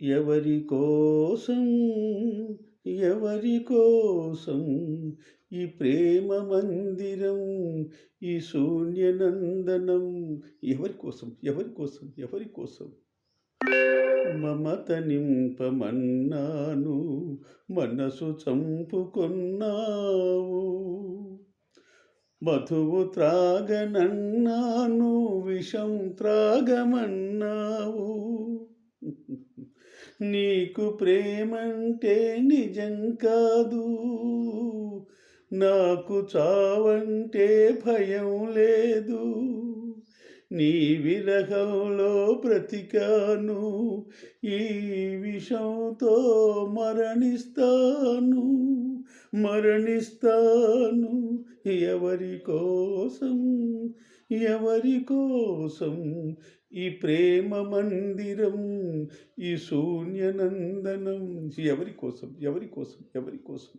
ఎవరి కోసం, ఎవరి కోసం ఈ ప్రేమ మందిరం, ఈ శూన్యనందనం. ఎవరి కోసం, ఎవరి కోసం, ఎవరి కోసం? మమత నింపమన్నాను, మనసు చంపుకొన్నావు. మధువు త్రాగనన్నాను, విషం త్రాగమన్నావు. నీకు ప్రేమంటే నిజం కాదు, నాకు చావంటే భయం లేదు. నీ విరహంలో బ్రతికాను, ఈ విషంతో మరణిస్తాను, మరణిస్తాను. ఎవరి కోసం, ఎవరి కోసం ఈ ప్రేమ మందిరం, ఈ శూన్యనందనం? ఎవరి కోసం, ఎవరి కోసం, ఎవరి కోసం?